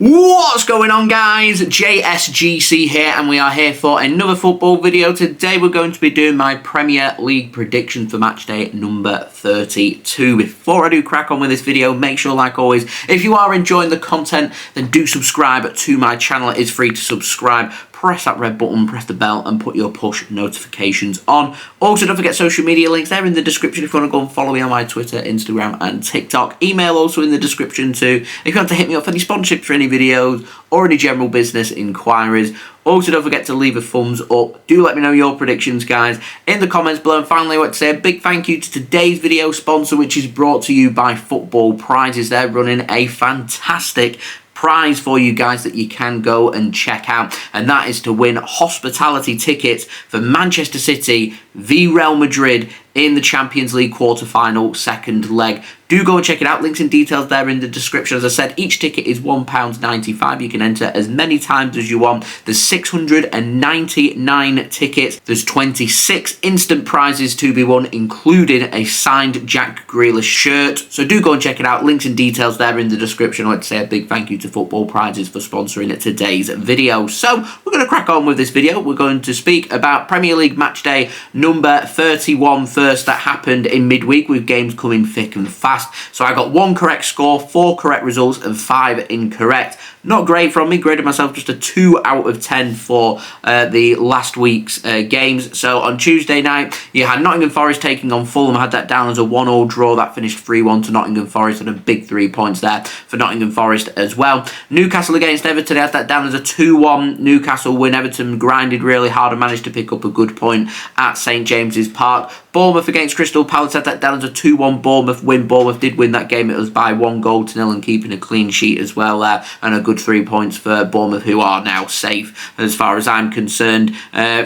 What's going on, guys? JSGC here, and we are here for another football video. Today we're going to be doing my Premier League prediction for matchday number 32. Before I do crack on with this video, make sure, like always, if you are enjoying the content, then do subscribe to my channel. It is free to subscribe. Press that red button, press the bell, and put your push notifications on. Also, don't forget social media links. They're in the description if you want to go and follow me on my Twitter, Instagram, and TikTok. Email also in the description too if you want to hit me up for any sponsorships for any videos or any general business inquiries. Also, don't forget to leave a thumbs up. Do let me know your predictions, guys, in the comments below. And finally, I want to say a big thank you to today's video sponsor, which is brought to you by Football Prizes. They're running a fantastic prize for you guys that you can go and check out, and that is to win hospitality tickets for Manchester City v Real Madrid in the Champions League quarter-final second leg. Do go and check it out. Links and details there in the description. As I said, each ticket is £1.95. You can enter as many times as you want. There's 699 tickets. There's 26 instant prizes to be won, including a signed Jack Grealish shirt. So do go and check it out. Links and details there in the description. I'd like to say a big thank you to Football Prizes for sponsoring today's video. So we're going to crack on with this video. We're going to speak about Premier League matchday number 31 first. That happened in midweek with games coming thick and fast. So I got 1 correct score, 4 correct results, and 5 incorrect. Not great from me. Graded myself just a 2 out of 10 for the last week's games. So on Tuesday night, you had Nottingham Forest taking on Fulham. I had that down as a 1-1 draw. That finished 3-1 to Nottingham Forest, and a big 3 points there for Nottingham Forest as well. Newcastle against Everton, I had that down as a 2-1 Newcastle win. Everton grinded really hard and managed to pick up a good point at St James's Park. Bournemouth against Crystal Palace, had that down as a 2-1 Bournemouth win. Bournemouth did win that game. It was by 1-0 and keeping a clean sheet as well there, and a good 3 points for Bournemouth, who are now safe as far as I'm concerned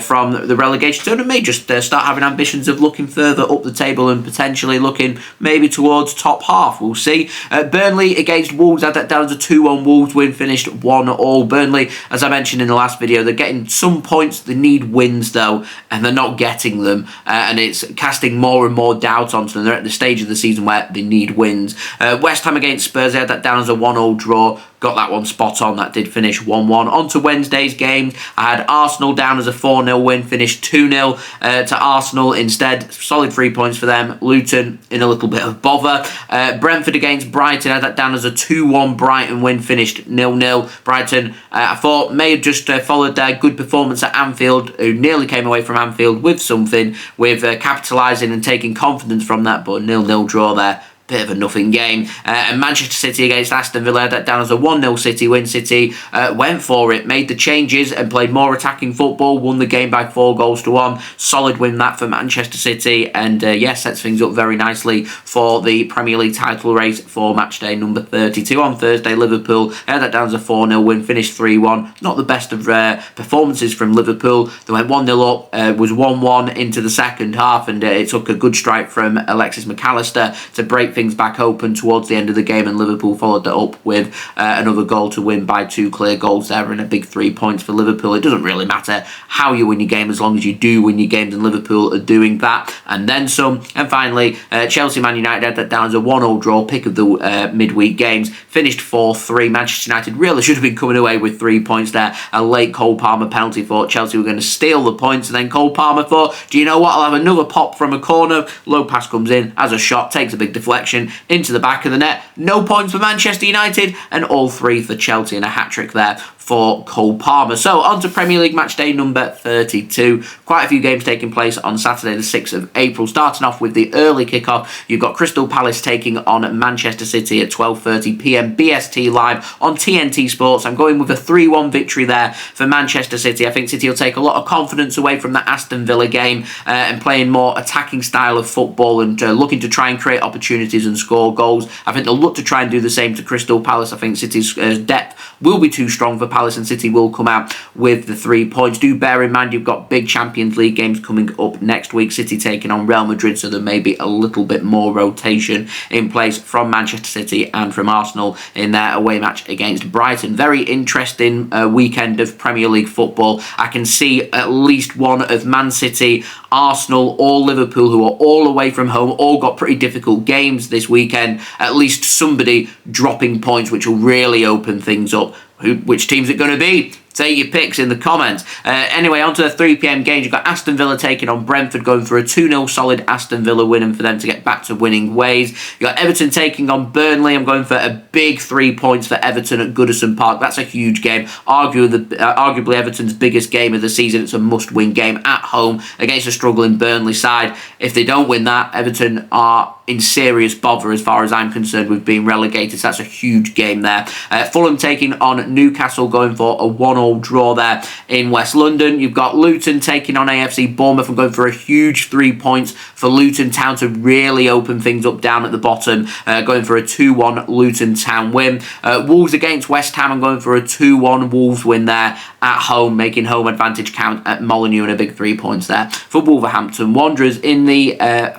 from the relegation zone, and may just start having ambitions of looking further up the table and potentially looking maybe towards top half. We'll see. Burnley against Wolves, had that down as a 2-1 Wolves win, finished 1-1. Burnley, as I mentioned in the last video, they're getting some points. They need wins though, and they're not getting them, and it's casting more and more doubt onto them. They're at the stage of the season where they need wins. West Ham against Spurs, they had that down as a 1-0 draw. Got that one spot on. That did finish 1-1. On to Wednesday's games. I had Arsenal down as a 4-0 win. Finished 2-0 to Arsenal instead. Solid 3 points for them. Luton in a little bit of bother. Brentford against Brighton. I had that down as a 2-1 Brighton win. Finished 0-0. Brighton, I thought, may have just followed their good performance at Anfield, who nearly came away from Anfield with something, with capitalising and taking confidence from that, but 0-0 draw there. Bit of a nothing game. And Manchester City against Aston Villa, that down as a 1-0 City win. City went for it, made the changes and played more attacking football, won the game by 4-1. Solid win that for Manchester City, and yeah, sets things up very nicely for the Premier League title race for matchday number 32. On Thursday, Liverpool had that down as a 4-0 win, finished 3-1. Not the best of performances from Liverpool. They went 1-0 up, was 1-1 into the second half, and it took a good strike from Alexis McAllister to break things back open towards the end of the game, and Liverpool followed that up with another goal to win by 2 clear goals there, and a big 3 points for Liverpool. It doesn't really matter how you win your game as long as you do win your games, and Liverpool are doing that and then some. And finally, Chelsea Man United had that down as a 1-0 draw. Pick of the midweek games, finished 4-3. Manchester United really should have been coming away with 3 points there. A late Cole Palmer penalty. Thought Chelsea were going to steal the points, and then Cole Palmer thought, do you know what, I'll have another pop from a corner. Low pass comes in as a shot, takes a big deflection into the back of the net. No points for Manchester United, and all 3 for Chelsea, and a hat-trick there for Cole Palmer. So on to Premier League matchday number 32. Quite a few games taking place on Saturday the 6th of April. Starting off with the early kickoff, you've got Crystal Palace taking on Manchester City at 12:30 p.m. BST live on TNT Sports. I'm going with a 3-1 victory there for Manchester City. I think City will take a lot of confidence away from the Aston Villa game and playing more attacking style of football, and looking to try and create opportunities and score goals. I think they'll look to try and do the same to Crystal Palace. I think City's depth will be too strong for Palace and City will come out with the 3 points. Do bear in mind you've got big Champions League games coming up next week. City taking on Real Madrid, so there may be a little bit more rotation in place from Manchester City and from Arsenal in their away match against Brighton. Very interesting weekend of Premier League football. I can see at least one of Man City, Arsenal or Liverpool, who are all away from home, all got pretty difficult games this weekend. At least somebody dropping points, which will really open things up. Which team's it going to be? Say your picks in the comments. Anyway, on to the 3 p.m. games. You've got Aston Villa taking on Brentford, going for a 2-0 solid Aston Villa win, and for them to get back to winning ways. You've got Everton taking on Burnley. I'm going for a big 3 points for Everton at Goodison Park. That's a huge game. Arguably Everton's biggest game of the season. It's a must-win game at home against a struggling Burnley side. If they don't win that, Everton are in serious bother as far as I'm concerned with being relegated. So that's a huge game there. Fulham taking on Newcastle, going for a 1-1 draw there in West London. You've got Luton taking on AFC Bournemouth. I'm going for a huge 3 points for Luton Town to really open things up down at the bottom. Going for a 2-1 Luton Town win. Wolves against West Ham. I'm going for a 2-1 Wolves win there at home, making home advantage count at Molineux, and a big 3 points there for Wolverhampton Wanderers in the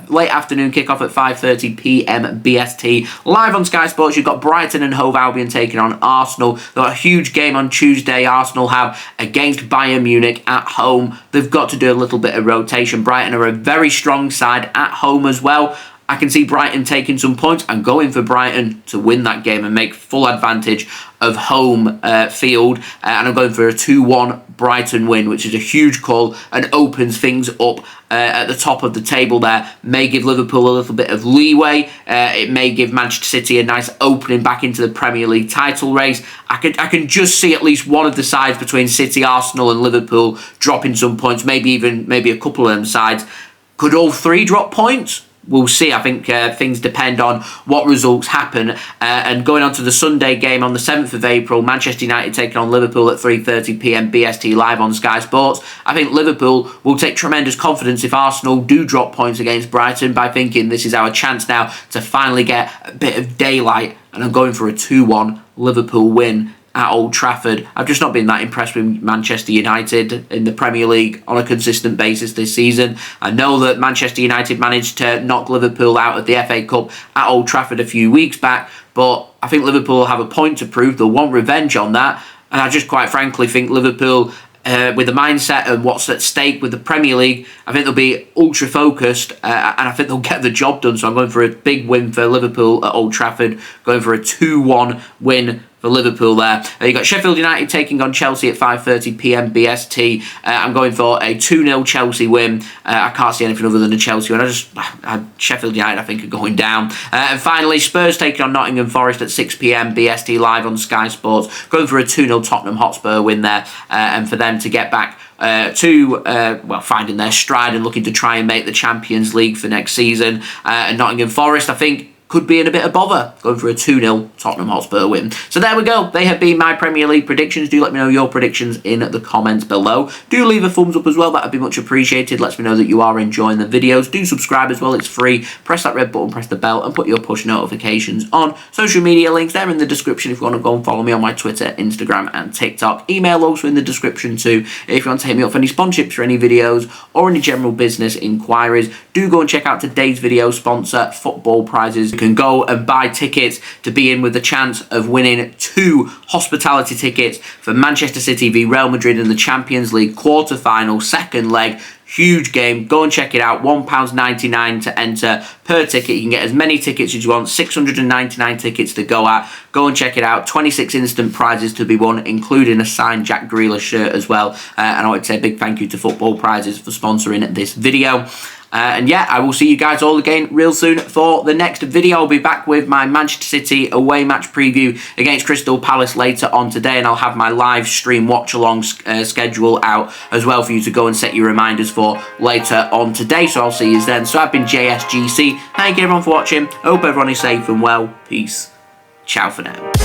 late afternoon kickoff at 5:30 p.m. BST. Live on Sky Sports, you've got Brighton and Hove Albion taking on Arsenal. They've got a huge game on Tuesday. Arsenal have against Bayern Munich at home. They've got to do a little bit of rotation. Brighton are a very strong side at home as well. I can see Brighton taking some points and going for Brighton to win that game and make full advantage of home field. And I'm going for a 2-1 Brighton win, which is a huge call and opens things up at the top of the table there. May give Liverpool a little bit of leeway. It may give Manchester City a nice opening back into the Premier League title race. I can just see at least one of the sides between City, Arsenal and Liverpool dropping some points, maybe a couple of them sides. Could all three drop points? We'll see. I think things depend on what results happen. And going on to the Sunday game on the 7th of April, Manchester United taking on Liverpool at 3:30 p.m. BST live on Sky Sports. I think Liverpool will take tremendous confidence if Arsenal do drop points against Brighton by thinking this is our chance now to finally get a bit of daylight. And I'm going for a 2-1 Liverpool win at Old Trafford. I've just not been that impressed with Manchester United in the Premier League on a consistent basis this season. I know that Manchester United managed to knock Liverpool out of the FA Cup at Old Trafford a few weeks back, but I think Liverpool will have a point to prove. They'll want revenge on that, and I just quite frankly think Liverpool, with the mindset and what's at stake with the Premier League, I think they'll be ultra focused and I think they'll get the job done. So I'm going for a big win for Liverpool at Old Trafford, going for a 2-1 win for Liverpool there. You've got Sheffield United taking on Chelsea at 5:30 p.m. BST. I'm going for a 2-0 Chelsea win. I can't see anything other than a Chelsea win. Sheffield United, I think, are going down. And finally, Spurs taking on Nottingham Forest at 6 p.m. BST live on Sky Sports. Going for a 2-0 Tottenham Hotspur win there, and for them to get back finding their stride and looking to try and make the Champions League for next season. And Nottingham Forest, I think, could be in a bit of bother, going for a 2-0 Tottenham Hotspur win. So there we go. They have been my Premier League predictions. Do let me know your predictions in the comments below. Do leave a thumbs up as well. That would be much appreciated. Lets me know that you are enjoying the videos. Do subscribe as well. It's free. Press that red button, press the bell, and put your push notifications on. Social media links there in the description if you want to go and follow me on my Twitter, Instagram, and TikTok. Email also in the description too if you want to hit me up for any sponsorships for any videos or any general business inquiries. Do go and check out today's video sponsor, Football Prizes. You can go and buy tickets to be in with the chance of winning 2 hospitality tickets for Manchester City v Real Madrid in the Champions League quarter-final, second leg. Huge game. Go and check it out. £1.99 to enter per ticket. You can get as many tickets as you want. 699 tickets to go at. Go and check it out. 26 instant prizes to be won, including a signed Jack Grealish shirt as well. And I would say a big thank you to Football Prizes for sponsoring this video. And yeah, I will see you guys all again real soon for the next video. I'll be back with my Manchester City away match preview against Crystal Palace later on today, and I'll have my live stream watch-along schedule out as well for you to go and set your reminders for later on today. So I'll see you then. So I've been JSGC. Thank you everyone for watching. I hope everyone is safe and well. Peace. Ciao for now.